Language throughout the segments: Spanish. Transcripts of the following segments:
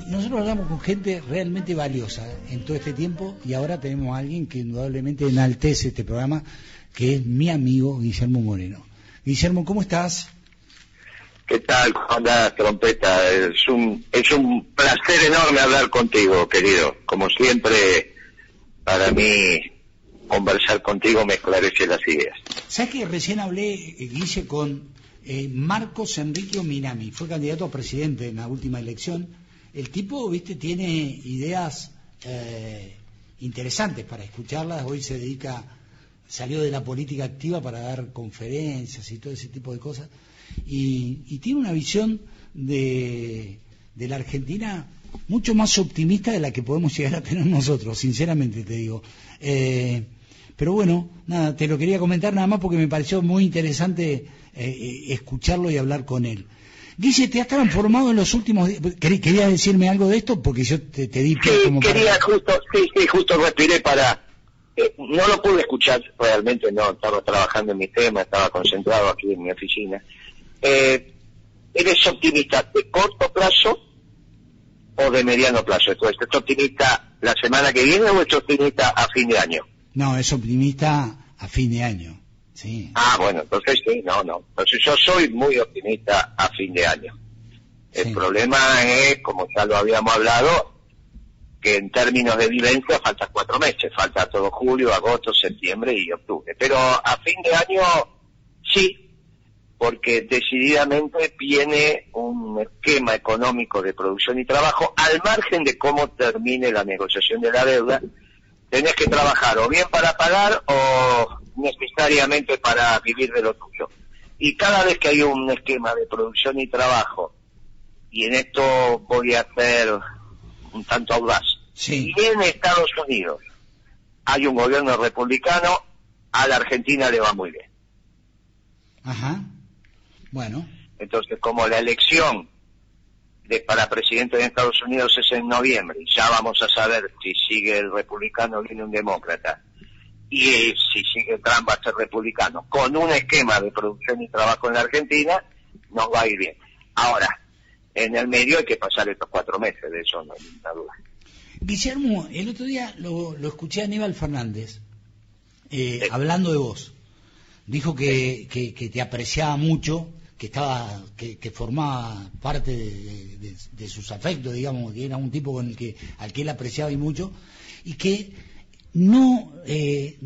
nosotros hablamos con gente realmente valiosa en todo este tiempo y ahora tenemos a alguien que indudablemente enaltece este programa, que es mi amigo Guillermo Moreno. Guillermo, ¿cómo estás? ¿Qué tal? ¿Cómo andás, Trompeta? Es un placer enorme hablar contigo, querido. Como siempre, para mí, conversar contigo me esclarece las ideas. ¿Sabes que recién hablé, Guille, con Marcos Enrique Minami? Fue candidato a presidente en la última elección. El tipo, viste, tiene ideas interesantes para escucharlas. Hoy salió de la política activa para dar conferencias y todo ese tipo de cosas. Y tiene una visión de la Argentina mucho más optimista de la que podemos llegar a tener nosotros, sinceramente te digo. Pero bueno, nada, te lo quería comentar nada más porque me pareció muy interesante escucharlo y hablar con él. Guille, ¿te has transformado en los últimos días? ¿Querías decirme algo de esto? Porque yo te di como quería justo respiré para... no lo pude escuchar, realmente no, estaba trabajando en mi tema, estaba concentrado aquí en mi oficina. ¿Eres optimista de corto plazo o de mediano plazo? ¿Es optimista la semana que viene o es optimista a fin de año? No, es optimista a fin de año, sí. Bueno, entonces sí, no. Entonces yo soy muy optimista a fin de año. El problema es, como ya lo habíamos hablado, que en términos de vivencia faltan 4 meses, falta todo julio, agosto, septiembre y octubre. Pero a fin de año sí, porque decididamente viene un esquema económico de producción y trabajo, al margen de cómo termine la negociación de la deuda. Tenés que trabajar o bien para pagar o necesariamente para vivir de lo tuyo. Y cada vez que hay un esquema de producción y trabajo, y en esto voy a ser un tanto audaz, sí. Y en Estados Unidos hay un gobierno republicano, a la Argentina le va muy bien. Ajá. Bueno. Entonces, como la elección para presidente de Estados Unidos es en noviembre, ya vamos a saber si sigue el republicano o viene un demócrata, y si sigue Trump va a ser republicano, con un esquema de producción y trabajo en la Argentina, nos va a ir bien. Ahora, en el medio hay que pasar estos 4 meses, de eso no hay ninguna duda. Guillermo, el otro día lo escuché a Aníbal Fernández hablando de vos. Dijo que te apreciaba mucho, que formaba parte de sus afectos, digamos, que era un tipo al que él apreciaba y mucho, y que no le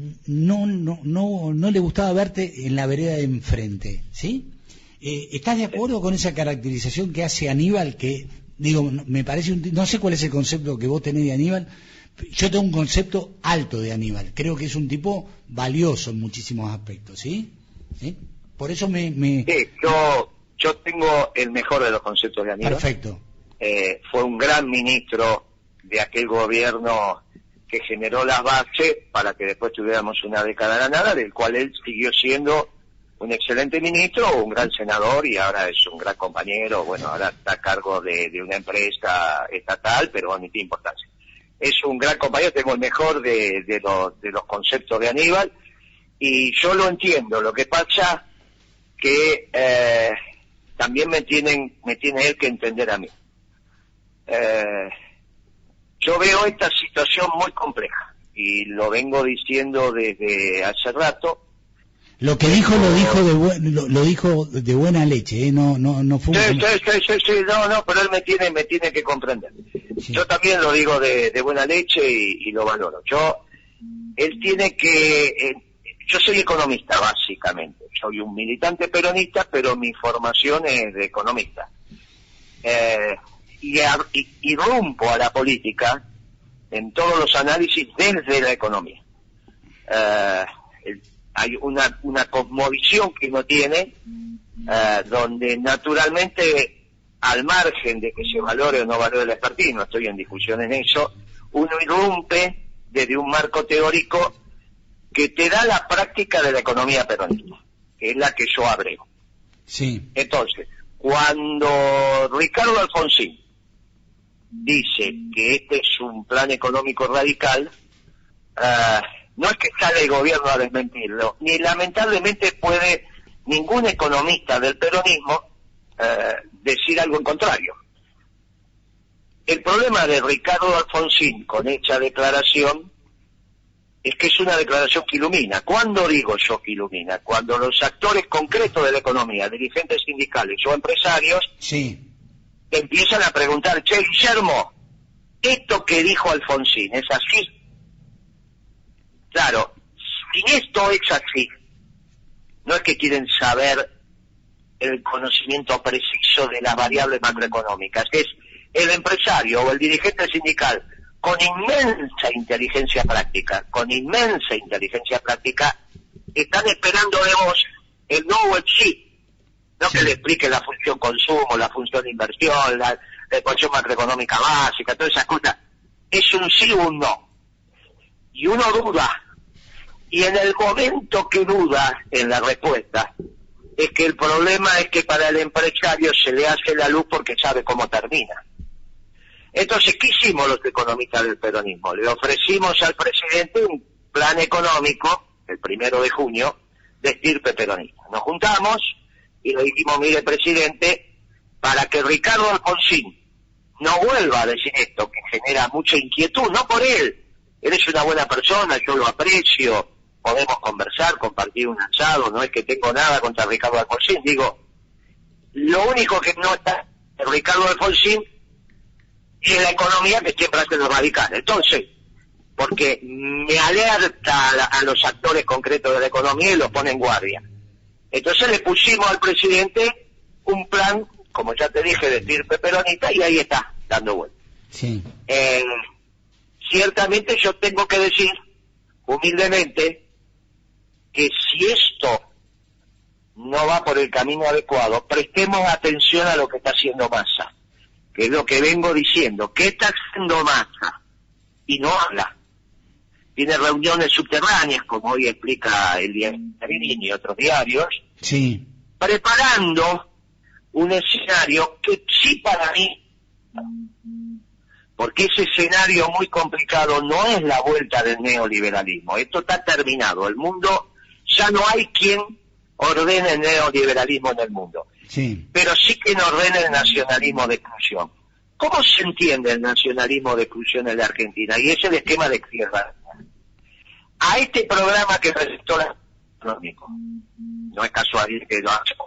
gustaba verte en la vereda de enfrente, ¿sí? ¿Estás de acuerdo con esa caracterización que hace Aníbal? Que, digo, me parece no sé cuál es el concepto que vos tenés de Aníbal. Yo tengo un concepto alto de Aníbal. Creo que es un tipo valioso en muchísimos aspectos, ¿sí? ¿Sí? Por eso Sí, yo tengo el mejor de los conceptos de Aníbal. Perfecto. Fue un gran ministro de aquel gobierno que generó las bases para que después tuviéramos una década ganada, del cual él siguió siendo un excelente ministro, un gran senador, y ahora es un gran compañero. Bueno, ahora está a cargo de una empresa estatal, pero no tiene importancia. Es un gran compañero, tengo el mejor de los conceptos de Aníbal, y yo lo entiendo. Lo que pasa que también me tiene él que entender a mí. Yo veo esta situación muy compleja, y lo vengo diciendo desde hace rato. Lo que dijo lo dijo de buena leche, no fue. Sí, no, pero él me tiene que comprender. Sí. Yo también lo digo de buena leche y lo valoro. Él tiene que, yo soy economista básicamente, soy un militante peronista, pero mi formación es de economista. Y rompo a la política en todos los análisis desde la economía. Hay una cosmovisión que uno tiene, donde naturalmente, al margen de que se valore o no valore la expertise, no estoy en discusión en eso, uno irrumpe desde un marco teórico que te da la práctica de la economía peronista, que es la que yo abrego. Sí. Entonces, cuando Ricardo Alfonsín dice que este es un plan económico radical, no es que sale el gobierno a desmentirlo, ni lamentablemente puede ningún economista del peronismo decir algo en contrario. El problema de Ricardo Alfonsín con esta declaración es que es una declaración que ilumina. ¿Cuándo digo yo que ilumina? Cuando los actores concretos de la economía, dirigentes sindicales o empresarios, sí, empiezan a preguntar, che, Guillermo, ¿esto que dijo Alfonsín es así? Claro, si esto es así, no es que quieren saber el conocimiento preciso de las variables macroeconómicas, es el empresario o el dirigente sindical con inmensa inteligencia práctica, están esperando de vos el no o el sí, no que le explique la función consumo, la función inversión, la ecuación macroeconómica básica, todas esas cosas. Es un sí o un no. Y uno duda. Y en el momento que duda en la respuesta, es que el problema es que para el empresario se le hace la luz porque sabe cómo termina. Entonces, ¿qué hicimos los economistas del peronismo? Le ofrecimos al presidente un plan económico, el 1 de junio, de estirpe peronista. Nos juntamos y le dijimos, mire, presidente, para que Ricardo Alfonsín no vuelva a decir esto, que genera mucha inquietud, no por él es una buena persona, yo lo aprecio, podemos conversar, compartir un asado, no es que tengo nada contra Ricardo Alfonsín, digo, lo único que no está en Ricardo Alfonsín es la economía que siempre hacen los radicales. Entonces, porque me alerta a los actores concretos de la economía y los pone en guardia. Entonces le pusimos al presidente un plan, como ya te dije, de estirpe peronista, y ahí está, dando vuelta. Sí. Ciertamente yo tengo que decir, humildemente, que si esto no va por el camino adecuado, prestemos atención a lo que está haciendo Massa, que es lo que vengo diciendo. ¿Qué está haciendo Massa? Y no habla. Tiene reuniones subterráneas, como hoy explica el diario Clarín y otros diarios, sí, preparando un escenario que sí para mí, porque ese escenario muy complicado no es la vuelta del neoliberalismo. Esto está terminado. El mundo, ya no hay quien ordene el neoliberalismo en el mundo. Sí. Pero sí que no ordena el nacionalismo de exclusión. ¿Cómo se entiende el nacionalismo de exclusión en la Argentina? Y es el esquema de izquierda. A este programa que presentó la económico, no es casualidad que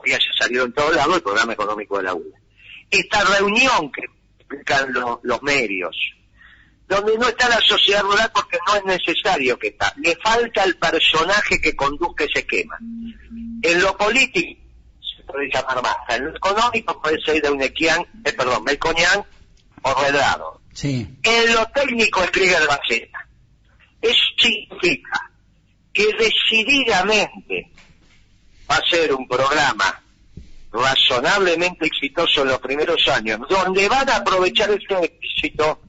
ya salió en todos lados el programa económico de la UDA. Esta reunión que explican los medios, donde no está la sociedad rural porque no es necesario que está. Le falta el personaje que conduzca ese esquema. En lo político se puede llamar Massa, en lo económico puede ser de Melconian o Redrado. Sí. En lo técnico es Krieger Baceta. Eso significa que decididamente va a ser un programa razonablemente exitoso en los primeros años, donde van a aprovechar ese éxito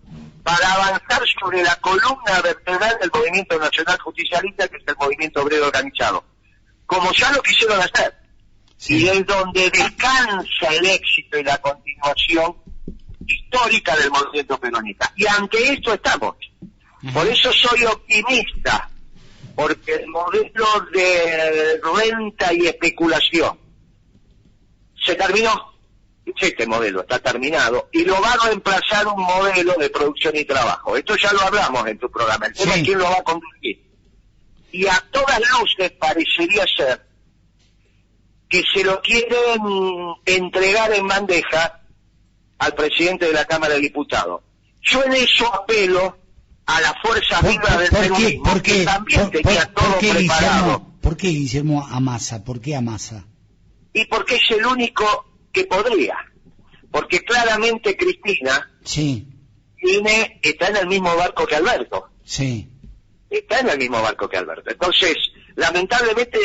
para avanzar sobre la columna vertebral del movimiento nacional justicialista, que es el movimiento obrero organizado, como ya lo quisieron hacer, sí. Y es donde descansa el éxito y la continuación histórica del movimiento peronista. Y ante esto estamos. Por eso soy optimista, porque el modelo de renta y especulación se terminó. Este modelo está terminado y lo va a reemplazar un modelo de producción y trabajo. Esto ya lo hablamos en tu programa. El tema es quién lo va a conducir. Y a todas luces parecería ser que se lo quieren entregar en bandeja al presidente de la Cámara de Diputados. Yo en eso apelo a la fuerza viva del peronismo, que también tenía todo preparado. ¿Por qué, Guillermo, a Massa? ¿Por qué a Massa? Y porque es el único que podría. Porque claramente Cristina sí. Está en el mismo barco que Alberto. Sí. Está en el mismo barco que Alberto. Entonces, lamentablemente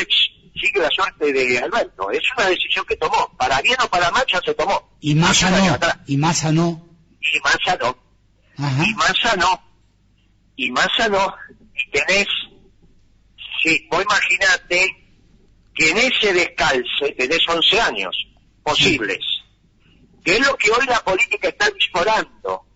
sigue la suerte de Alberto. Es una decisión que tomó. Para bien o para mal ya se tomó. Y Massa no. Y Massa no. Y Massa no. Ajá. Y Massa no. Y Massa no. Y tenés, sí, vos imaginate que en ese descalce tenés 11 años posibles, que es lo que hoy la política está explorando.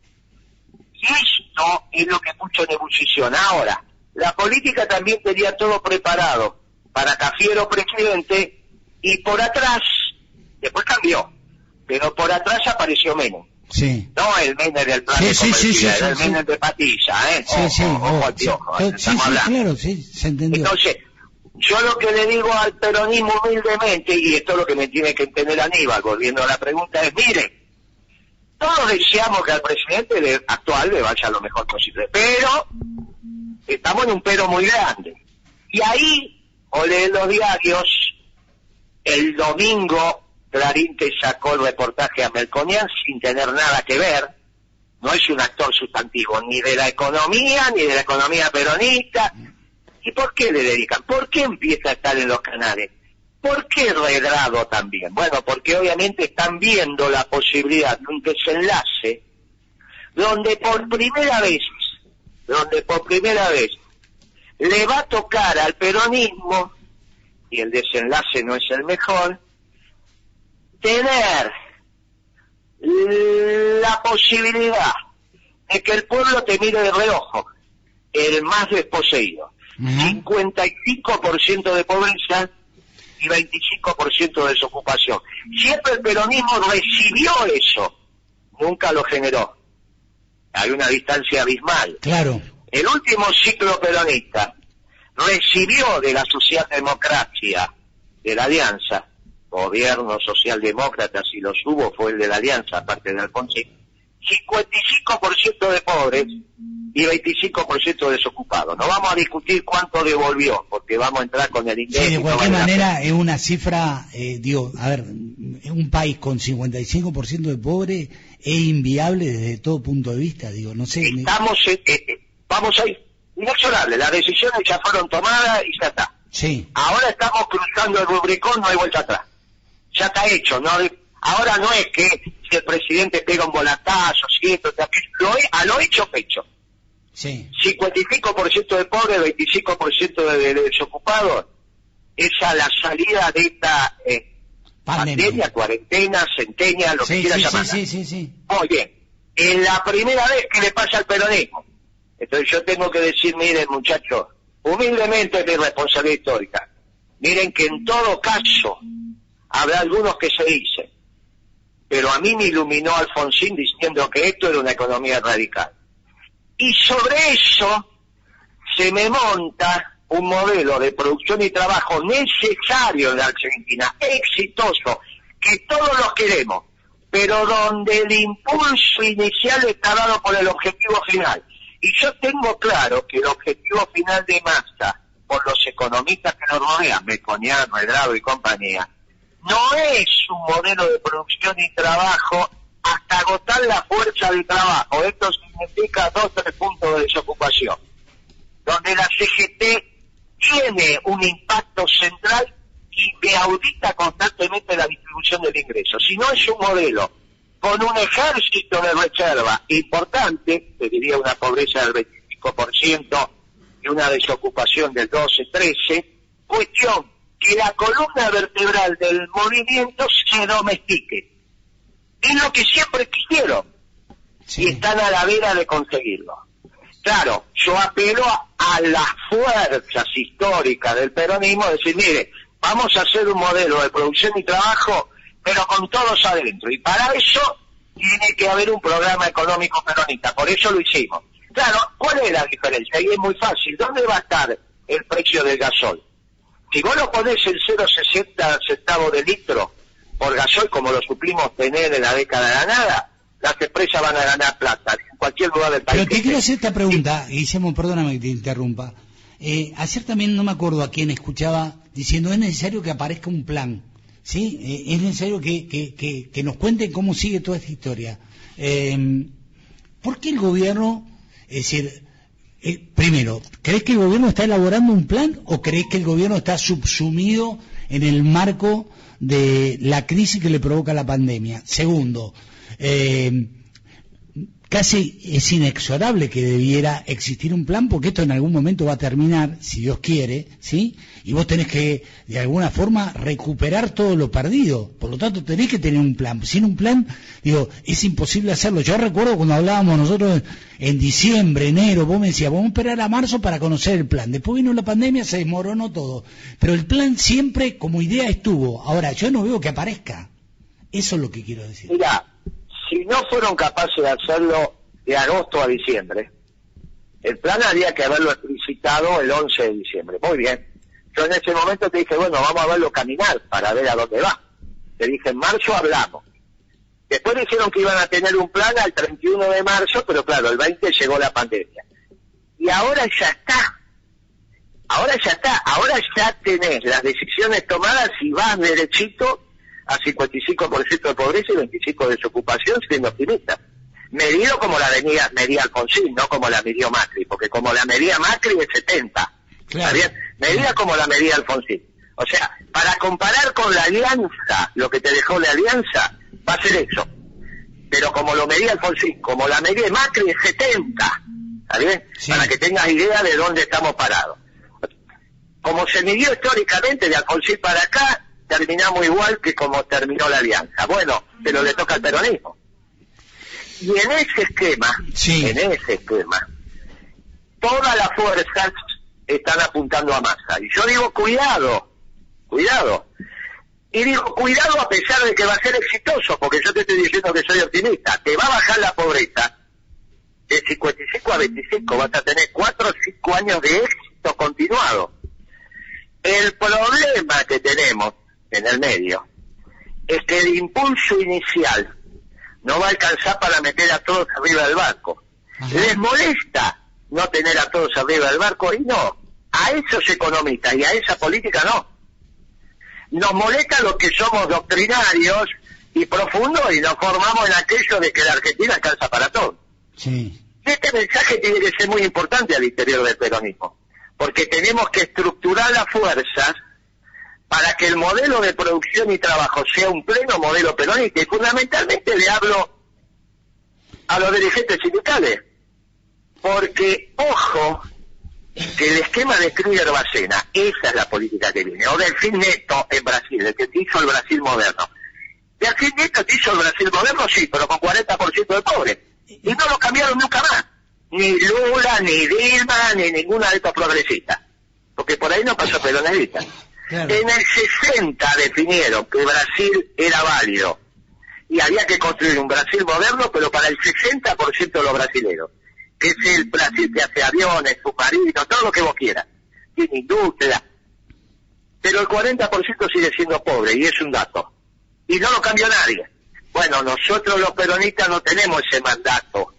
Y esto es lo que puso en ebullición. Ahora, la política también tenía todo preparado para Cafiero presidente, y por atrás, después cambió, pero por atrás apareció Menem. Sí. No el Menem del plan de convertibilidad, el Menem de patilla, ¿eh? Ojo al piojo, estamos hablando. Claro, sí, se entendió. Entonces, yo lo que le digo al peronismo humildemente, y esto es lo que me tiene que entender Aníbal, volviendo a la pregunta, es, mire, todos deseamos que al presidente actual le vaya lo mejor posible, pero estamos en un pero muy grande. Y ahí, o leen los diarios, el domingo Clarín te sacó el reportaje a Melconian sin tener nada que ver, no es un actor sustantivo, ni de la economía peronista. ¿Y por qué le dedican? ¿Por qué empieza a estar en los canales? ¿Por qué Redrado también? Bueno, porque obviamente están viendo la posibilidad de un desenlace donde por primera vez le va a tocar al peronismo, y el desenlace no es el mejor, tener la posibilidad de que el pueblo te mire de reojo, el más desposeído. 55% de pobreza y 25% de desocupación. Siempre el peronismo recibió eso, nunca lo generó. Hay una distancia abismal. Claro. El último ciclo peronista recibió de la socialdemocracia, de la Alianza, gobierno socialdemócrata, si los hubo, fue el de la Alianza, aparte de Alfonsín, 55% de pobres y 25% de desocupados. No vamos a discutir cuánto devolvió, porque vamos a entrar con el INDEC. Sí, de cualquier manera es una cifra, a ver, un país con 55% de pobres es inviable desde todo punto de vista, no sé. Vamos a ir, inexorable, las decisiones ya fueron tomadas y ya está. Sí. Ahora estamos cruzando el Rubicón, no hay vuelta atrás. Ya está hecho, ¿no? Ahora no es que si el presidente pega un volantazo, si esto, a lo hecho pecho. Sí. 55% de pobres, 25% de desocupados, esa es la salida de esta pandemia, cuarentena, centenia, lo que quiera llamar. Sí. Muy bien. Es la primera vez que le pasa al peronismo. Entonces yo tengo que decir, miren muchachos, humildemente es mi responsabilidad histórica. Miren que en todo caso habrá algunos que se dicen, pero a mí me iluminó Alfonsín diciendo que esto era una economía radical. Y sobre eso se me monta un modelo de producción y trabajo necesario en la Argentina, exitoso, que todos los queremos, pero donde el impulso inicial está dado por el objetivo final. Y yo tengo claro que el objetivo final de Massa, por los economistas que nos rodean, Melconian, Redrado y compañía, no es un modelo de producción y trabajo hasta agotar la fuerza de trabajo. Esto significa 2 o 3 puntos de desocupación, donde la CGT tiene un impacto central y me audita constantemente la distribución del ingreso. Si no es un modelo con un ejército de reserva importante, te diría una pobreza del 25% y una desocupación del 12-13, cuestión que la columna vertebral del movimiento se domestique. Es lo que siempre quisieron, y están a la vera de conseguirlo. Claro, yo apelo a las fuerzas históricas del peronismo, decir, mire, vamos a hacer un modelo de producción y trabajo, pero con todos adentro, y para eso tiene que haber un programa económico peronista, por eso lo hicimos. Claro, ¿cuál es la diferencia? Y es muy fácil, ¿dónde va a estar el precio del gasoil? Si vos lo ponés en 0,60 centavos de litro por gasoil, como lo suplimos tener en la década de la nada, las empresas van a ganar plata en cualquier lugar del país. Pero te quiero hacer esta pregunta, Guillermo, perdóname que te interrumpa. Ayer también no me acuerdo a quién escuchaba diciendo es necesario que aparezca un plan, ¿sí? Es necesario que nos cuenten cómo sigue toda esta historia. ¿Por qué el gobierno, es decir, primero, ¿crees que el gobierno está elaborando un plan o crees que el gobierno está subsumido en el marco de la crisis que le provoca la pandemia? Segundo, casi es inexorable que debiera existir un plan porque esto en algún momento va a terminar, si Dios quiere, ¿sí? Y vos tenés que, de alguna forma, recuperar todo lo perdido. Por lo tanto, tenés que tener un plan. Sin un plan, es imposible hacerlo. Yo recuerdo cuando hablábamos nosotros en diciembre, enero, vos me decías, vamos a esperar a marzo para conocer el plan. Después vino la pandemia, se desmoronó todo. Pero el plan siempre como idea estuvo. Ahora, yo no veo que aparezca. Eso es lo que quiero decir. Mirá, si no fueron capaces de hacerlo de agosto a diciembre, el plan había que haberlo explicitado el 11 de diciembre. Muy bien. Yo en ese momento te dije, bueno, vamos a verlo caminar para ver a dónde va. Te dije, en marzo hablamos. Después dijeron que iban a tener un plan al 31 de marzo, pero claro, el 20 llegó la pandemia. Y ahora ya está. Ahora ya tenés las decisiones tomadas y vas derechito a 55% de pobreza y 25% de desocupación, siendo optimista. Medido como la medía Alfonsín, no como la midió Macri, porque como la medía Macri es 70. Claro. ¿Está bien? Medida como la medía Alfonsín. O sea, para comparar con la alianza, lo que te dejó la alianza, va a ser eso. Pero como lo medía Alfonsín, como la medía Macri es 70. ¿Está bien? Sí. Para que tengas idea de dónde estamos parados. Como se midió históricamente de Alfonsín para acá, terminamos igual que como terminó la alianza. Bueno, pero le toca al peronismo. Y en ese esquema, todas las fuerzas están apuntando a Massa. Y yo digo, cuidado. Y digo, cuidado a pesar de que va a ser exitoso, porque yo te estoy diciendo que soy optimista. Te va a bajar la pobreza de 55 a 25, vas a tener 4 o 5 años de éxito continuado. El problema que tenemos en el medio es que el impulso inicial no va a alcanzar para meter a todos arriba del barco. Ajá. Les molesta no tener a todos arriba del barco, y no, a esos economistas y a esa política no. Nos molesta los que somos doctrinarios y profundos y nos formamos en aquello de que la Argentina alcanza para todo. Sí. Este mensaje tiene que ser muy importante al interior del peronismo, porque tenemos que estructurar las fuerzas para que el modelo de producción y trabajo sea un pleno modelo peronista. Y fundamentalmente le hablo a los dirigentes sindicales, porque, ojo, que el esquema de Krüger-Bacena, esa es la política que viene, o del Fin Neto en Brasil, el que te hizo el Brasil moderno. Del Fin Neto te hizo el Brasil moderno, sí, pero con 40% de pobres. Y no lo cambiaron nunca más. Ni Lula, ni Dilma, ni ninguna de estas progresistas. Porque por ahí no pasó peronista. Claro. En el 60 definieron que Brasil era válido. Y había que construir un Brasil moderno, pero para el 60% de los brasileños. Que es el Brasil que hace aviones, submarinos, todo lo que vos quieras. Tiene industria. Pero el 40% sigue siendo pobre, y es un dato. Y no lo cambió nadie. Bueno, nosotros los peronistas no tenemos ese mandato.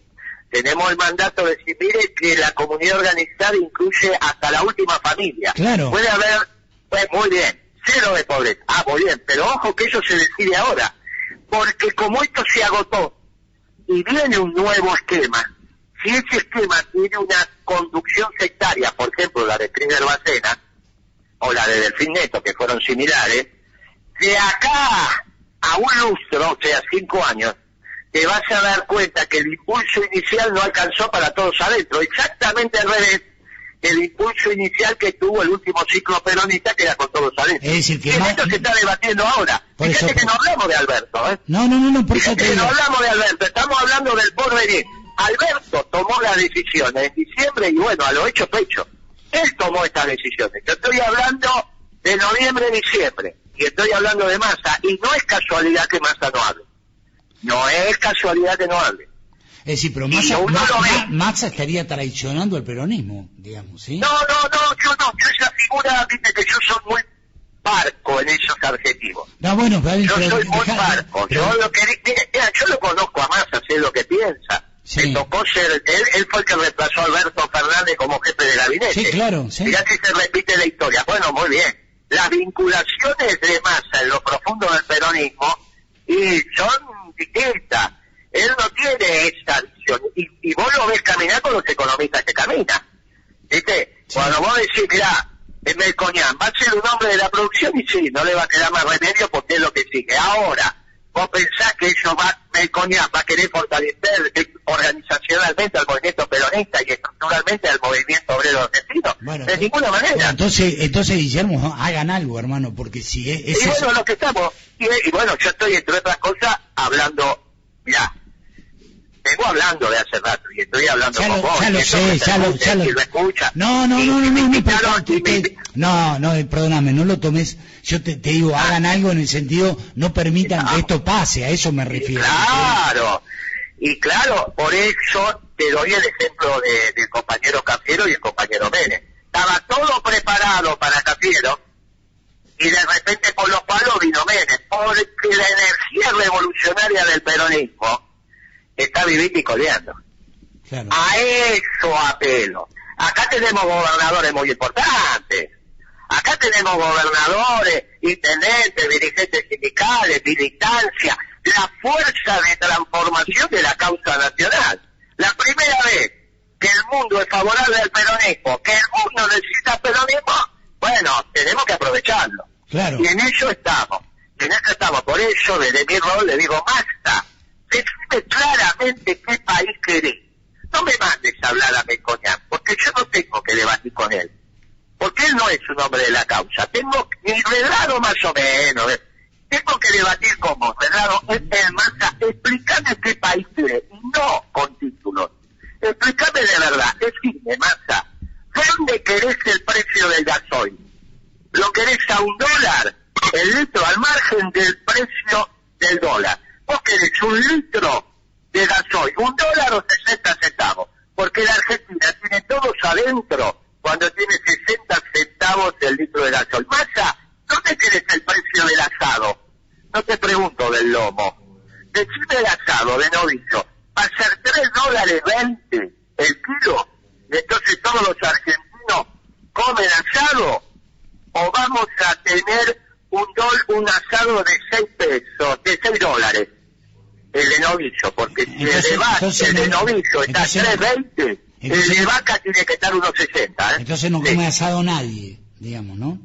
Tenemos el mandato de decir, mire que la comunidad organizada incluye hasta la última familia. Claro. Puede haber, pues muy bien, 0 de pobreza. Ah, muy bien, pero ojo que eso se decide ahora. Porque como esto se agotó y viene un nuevo esquema, si ese esquema tiene una conducción sectaria, por ejemplo la de Krüger-Bacena o la de Delfín Neto, que fueron similares, de acá a un lustro, o sea, 5 años, te vas a dar cuenta que el impulso inicial no alcanzó para todos adentro, exactamente al revés del impulso inicial que tuvo el último ciclo peronista, que era con todos adentro. Es decir, que esto se está debatiendo ahora. Fíjate que no hablamos de Alberto, ¿eh? No, por eso Fíjate que no hablamos de Alberto, estamos hablando del porvenir. Alberto tomó las decisiones en diciembre y bueno, a lo hecho pecho. Él tomó estas decisiones. Yo estoy hablando de noviembre, diciembre, y estoy hablando de Massa, y no es casualidad que Massa no hable. No es casualidad que no hable. Es decir, pero Massa estaría traicionando al peronismo, digamos, ¿sí? No, yo esa figura, viste que yo soy muy parco en esos adjetivos. No, bueno, yo soy muy parco. Yo lo conozco a Massa, sé lo que piensa. Sí. Me tocó ser, él fue el que reemplazó a Alberto Fernández como jefe de gabinete. Sí, claro, sí. Mirá si se repite la historia. Bueno, muy bien. Las vinculaciones de Massa en lo profundo del peronismo y son distintas. Él no tiene esa visión. Y vos lo ves caminar con los economistas que caminan. ¿Viste? Sí. Cuando vos decís, mirá, Melconian va a ser un hombre de la producción y sí, no le va a quedar más remedio porque es lo que sigue. Ahora, vos pensás que Melconian va a querer fortalecer organizacionalmente al movimiento peronista y estructuralmente al movimiento obrero argentino. Bueno, de ninguna manera. Entonces, Guillermo, hagan algo, hermano, porque si es y bueno, lo que estamos, y bueno, yo estoy entre otras cosas hablando, mirá, vengo hablando de hace rato y estoy hablando con vos. Ya lo sé, ya lo escucha. No, perdóname, no lo tomes. Yo te digo, hagan algo en el sentido, no permitan que esto pase, a eso me refiero. Claro, y claro, por eso te doy el ejemplo del compañero Cafiero y el compañero Menem. Estaba todo preparado para Cafiero y de repente por los palos vino Menem, porque la energía revolucionaria del peronismo está vivita y coleando. Claro. A eso apelo. Acá tenemos gobernadores muy importantes. Acá tenemos gobernadores, intendentes, dirigentes sindicales, militancia, la fuerza de transformación de la causa nacional. La primera vez que el mundo es favorable al peronismo, que el mundo necesita peronismo, bueno, tenemos que aprovecharlo. Claro. Y en eso estamos. Por eso, desde mi rol, le digo, basta. Decime claramente qué país querés. No me mandes a hablar a Melconian, porque yo no tengo que debatir con él. Porque él no es un hombre de la causa. Tengo mi Redrado más o menos. Tengo que debatir con vos, Redrado. Massa, explícame qué país querés. Y no con títulos. Explícame de verdad. Decime, Massa, ¿dónde querés el precio del gasoil? ¿Lo querés a $1 el litro al margen del precio del dólar? Vos querés un litro de gasoil, $1 o 60 centavos, porque la Argentina tiene todos adentro cuando tiene 60 centavos el litro de gasoil. Massa, ¿dónde querés el precio del asado? No te pregunto del lomo. Decime el asado de novillo. ¿Va a ser $3.20 el kilo? Entonces todos los argentinos comen asado, o vamos a tener un asado de 6 pesos, de $6. El de novillo, porque si el de novillo está a 3.20, el de vaca tiene que estar unos 60. Entonces no come asado nadie, digamos, ¿no?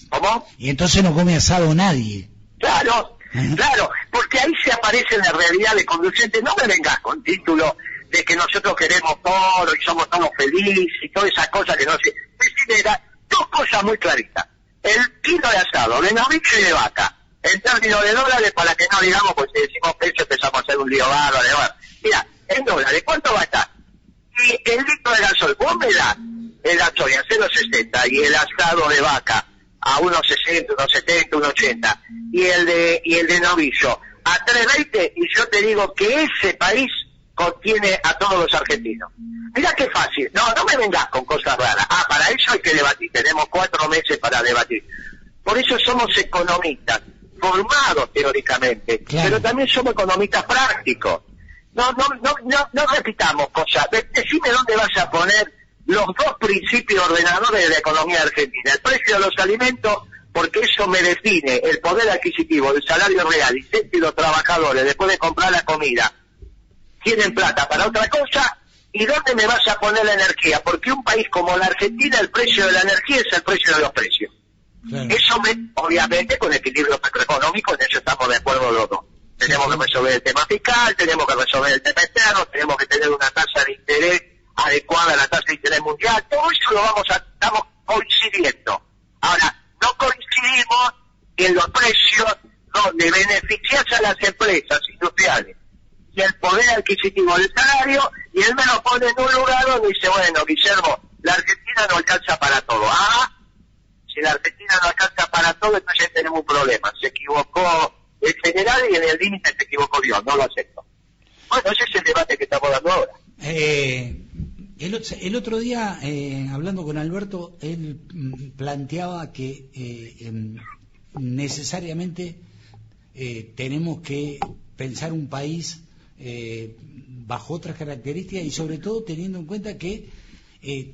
¿Cómo? Y entonces no come asado nadie. Claro, claro, porque ahí se aparece la realidad de conducente. No me vengas con título de que nosotros queremos todo y somos todos felices y todas esas cosas que no sé. Decime dos cosas muy claritas. El kilo de asado, de novillo y de vaca, en términos de dólares, para que no digamos, pues si decimos pesos empezamos a hacer un lío bárbaro. Mira, en dólares, ¿cuánto va a estar? Y el litro de gasoil, vos me das el gasoil a 0.60 y el asado de vaca a 1.60, 1.70, 1.80 y el de novillo a 3.20, y yo te digo que ese país contiene a todos los argentinos. Mirá qué fácil. No me vengas con cosas raras. Para eso hay que debatir. Tenemos 4 meses para debatir. Por eso somos economistas, formados teóricamente, claro, pero también somos economistas prácticos. No repitamos cosas. Decime dónde vas a poner los 2 principios ordenadores de la economía argentina. El precio de los alimentos, porque eso me define el poder adquisitivo, el salario real, y sé que los trabajadores, después de comprar la comida, tienen plata para otra cosa. ¿Y dónde me vas a poner la energía? Porque un país como la Argentina, el precio de la energía es el precio de los precios. Claro. Eso obviamente con equilibrio macroeconómico, en eso estamos de acuerdo los dos. Tenemos que resolver el tema fiscal, tenemos que resolver el tema externo, tenemos que tener una tasa de interés adecuada a la tasa de interés mundial. Todo eso estamos coincidiendo. Ahora, no coincidimos en los precios donde beneficias a las empresas industriales y el poder adquisitivo del salario, y él me lo pone en un lugar donde dice, bueno, Guillermo, la Argentina no alcanza para todo. Si la Argentina no alcanza para todo, entonces tenemos un problema. Se equivocó el general y en el límite se equivocó Dios, no lo acepto. Bueno, ese es el debate que estamos dando ahora. El otro día, hablando con Alberto, él planteaba que necesariamente tenemos que pensar un país bajo otras características y sobre todo teniendo en cuenta que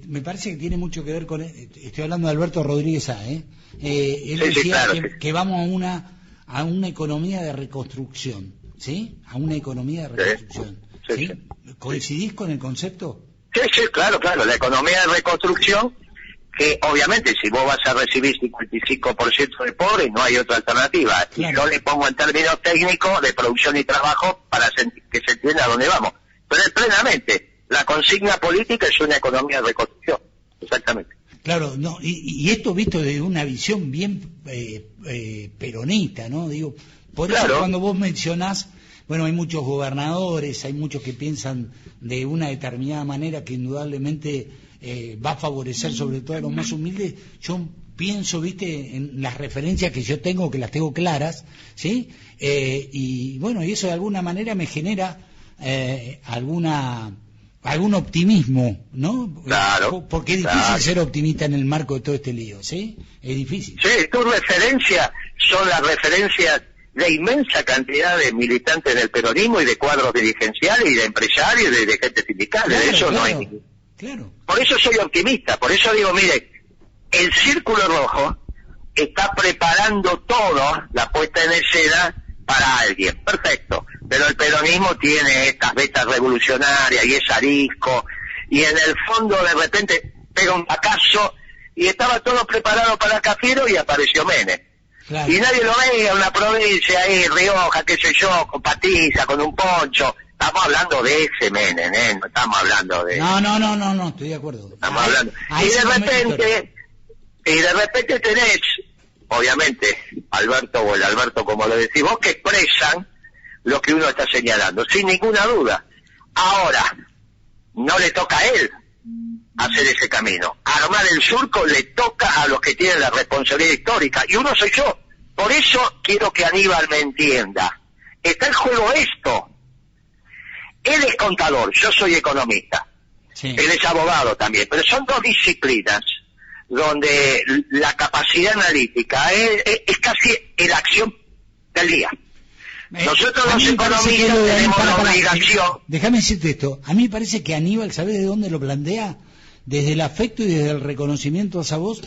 me parece que tiene mucho que ver con, estoy hablando de Alberto Rodríguez él decía que vamos a una economía de reconstrucción, ¿sí? A una economía de reconstrucción, ¿sí? ¿Coincidís con el concepto? Sí, claro, la economía de reconstrucción, que obviamente si vos vas a recibir 55% de pobres, no hay otra alternativa. Claro. Y yo le pongo en términos técnicos de producción y trabajo para que se entienda a dónde vamos. Pero es plenamente, la consigna política es una economía de reconstrucción, exactamente. Claro, no, y esto visto desde una visión bien peronista, ¿no? Digo, por eso cuando vos mencionás bueno, hay muchos gobernadores, hay muchos que piensan de una determinada manera que indudablemente va a favorecer sobre todo a los más humildes. Yo pienso, viste, en las referencias que yo tengo, que las tengo claras, ¿sí? Y bueno, y eso de alguna manera me genera algún optimismo, ¿no? Claro. Porque es difícil ser optimista en el marco de todo este lío, ¿sí? Es difícil. Sí, tus referencias son las referencias de inmensa cantidad de militantes del peronismo y de cuadros dirigenciales y de empresarios y de gente sindical. Claro, de eso no hay ningún. Claro. Por eso soy optimista, por eso digo, mire, el Círculo Rojo está preparando todo, la puesta en escena para alguien, perfecto, pero el peronismo tiene estas vetas revolucionarias y es arisco, y en el fondo de repente pega un tacazo y estaba todo preparado para Cafiero y apareció Menem. Claro. Y nadie lo veía, una provincia ahí, Rioja, qué sé yo, con patiza, con un poncho. Estamos hablando de ese Menem, no estamos hablando de... No, estoy de acuerdo. Estamos hablando. Y de repente tenés, obviamente, Alberto o el Alberto, como lo decís vos, que expresan lo que uno está señalando, sin ninguna duda. Ahora, no le toca a él hacer ese camino. Armar el surco le toca a los que tienen la responsabilidad histórica, y uno soy yo. Por eso quiero que Aníbal me entienda. Está en juego esto. Él es contador, yo soy economista. Sí. Él es abogado también, pero son dos disciplinas donde la capacidad analítica es casi la acción del día. Nosotros los economistas tenemos la obligación... Déjame decirte esto, a mí me parece que Aníbal, ¿sabés de dónde lo plantea? Desde el afecto y desde el reconocimiento hacia vos,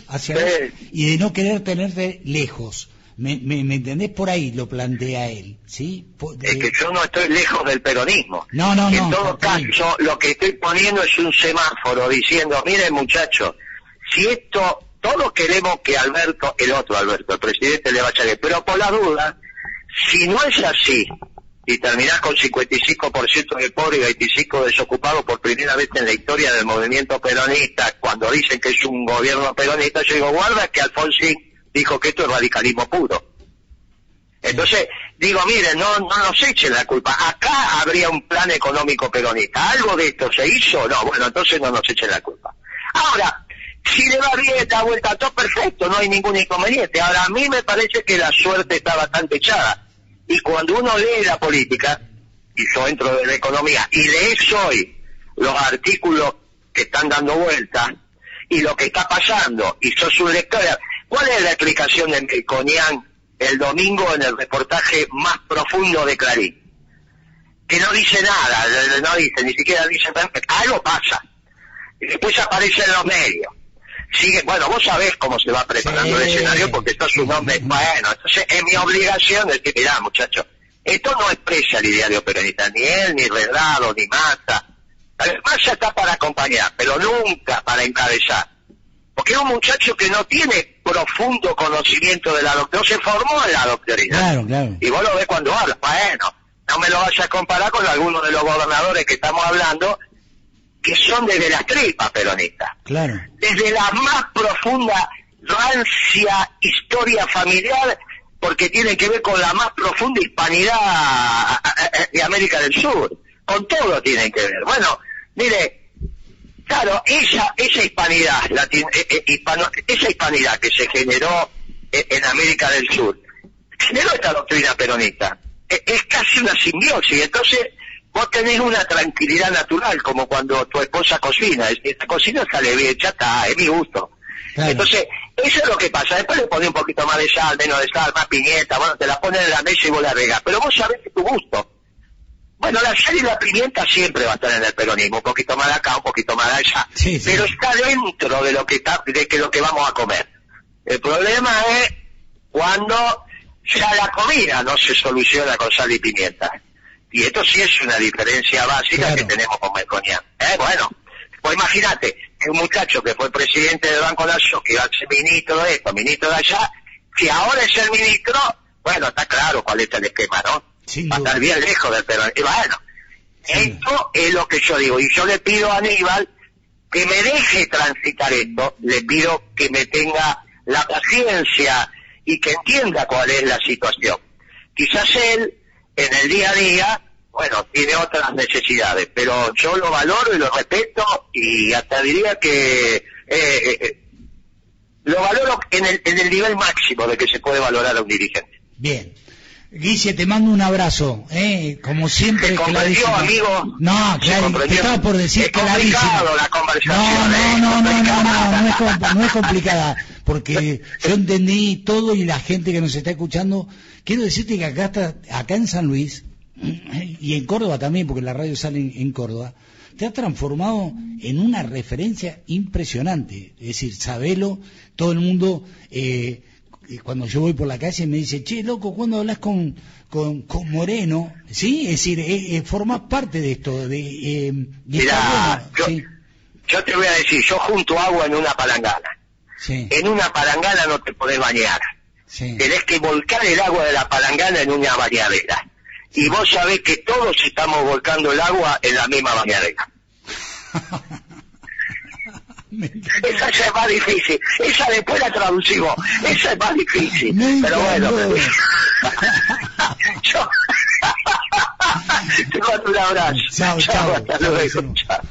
y de no querer tenerte lejos. ¿Me entendés? Por ahí lo plantea él, ¿sí? Es que yo no estoy lejos del peronismo. No. En todo caso, lo que estoy poniendo es un semáforo diciendo, miren muchachos, si esto, todos queremos que Alberto, el otro Alberto, el presidente, le vaya bien, pero por la duda, si no es así, y terminás con 55% de pobres y 25% desocupados por primera vez en la historia del movimiento peronista, cuando dicen que es un gobierno peronista, yo digo, guarda que Alfonsín dijo que esto es radicalismo puro. Entonces, digo, miren, no nos echen la culpa. Acá habría un plan económico peronista. ¿Algo de esto se hizo? No, bueno, entonces no nos echen la culpa. Ahora, si le va bien esta vuelta, todo perfecto, no hay ningún inconveniente. Ahora, a mí me parece que la suerte está bastante echada. Y cuando uno lee la política, y yo entro de la economía, y lees hoy los artículos que están dando vuelta, y lo que está pasando, y sos un lector... ¿Cuál es la explicación de Melconian el domingo en el reportaje más profundo de Clarín? Que no dice nada, no dice, ni siquiera dice, algo pasa. Y después aparece en los medios. Sigue, bueno, vos sabés cómo se va preparando el escenario porque esto es un hombre, bueno, entonces es mi obligación decir, mirá muchachos, esto no expresa el ideario peronista, ni él, ni Redrado, ni Massa. Massa está para acompañar, pero nunca para encabezar. Porque es un muchacho que no tiene profundo conocimiento de la doctrina, no se formó en la doctrina. Claro. Y vos lo ves cuando habla. Bueno, no me lo vayas a comparar con algunos de los gobernadores que estamos hablando, que son desde las tripas peronistas. Claro. Desde la más profunda rancia historia familiar, porque tiene que ver con la más profunda hispanidad de América del Sur. Con todo tiene que ver. Bueno, mire... Claro, esa hispanidad, esa hispanidad que se generó en América del Sur, generó esta doctrina peronista. Es casi una simbiosis. Entonces, vos tenés una tranquilidad natural, como cuando tu esposa cocina. Esta cocina sale bien, ya está, es mi gusto. Claro. Entonces, eso es lo que pasa. Después le pones un poquito más de sal, menos de sal, más piñeta, bueno, te la pones en la mesa y vos la regás. Pero vos sabés que tu gusto. Bueno, la sal y la pimienta siempre va a estar en el peronismo, un poquito más de acá, un poquito más de allá, sí. Pero está dentro de lo que lo que vamos a comer. El problema es cuando ya la comida no se soluciona con sal y pimienta. Y esto sí es una diferencia básica que tenemos con Melconian. Bueno, pues imagínate, un muchacho que fue presidente del Banco Nación, que iba a ser ministro de esto, ministro de allá, que ahora es el ministro, bueno, está claro cuál es el esquema, ¿no? Va a estar bien lejos del peronismo. Y bueno, esto es lo que yo digo. Y yo le pido a Aníbal que me deje transitar esto. Le pido que me tenga la paciencia y que entienda cuál es la situación. Quizás él en el día a día, bueno, tiene otras necesidades, pero yo lo valoro y lo respeto y hasta diría que lo valoro en el nivel máximo de que se puede valorar a un dirigente. Bien. Guille, te mando un abrazo, como siempre. ¿Te comprendió, amigo? No, claro, te estaba por decir clarísimo. La conversación. No es complicada, porque yo entendí todo y la gente que nos está escuchando, quiero decirte que acá en San Luis, y en Córdoba también, porque la radio sale en Córdoba, te has transformado en una referencia impresionante, es decir, sabelo, todo el mundo... cuando yo voy por la calle me dice, che, loco, ¿cuándo hablas con Moreno? ¿Sí? Es decir, formás parte de esto. Mirá, bueno, yo te voy a decir, yo junto agua en una palangana. Sí. En una palangana no te podés bañar. Sí. Tenés que volcar el agua de la palangana en una bañadera. Y vos sabés que todos estamos volcando el agua en la misma bañadera. Esa ya es más difícil, esa después la traducimos, esa es más difícil, pero bueno, yo te mando un abrazo. Chao. Hasta luego. Chao.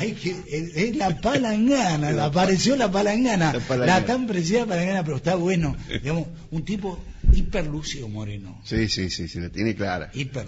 Es la palangana, apareció la palangana, la tan preciada palangana, pero está bueno, digamos, un tipo hiperlúcido, Moreno. Sí, la tiene clara. Hiper.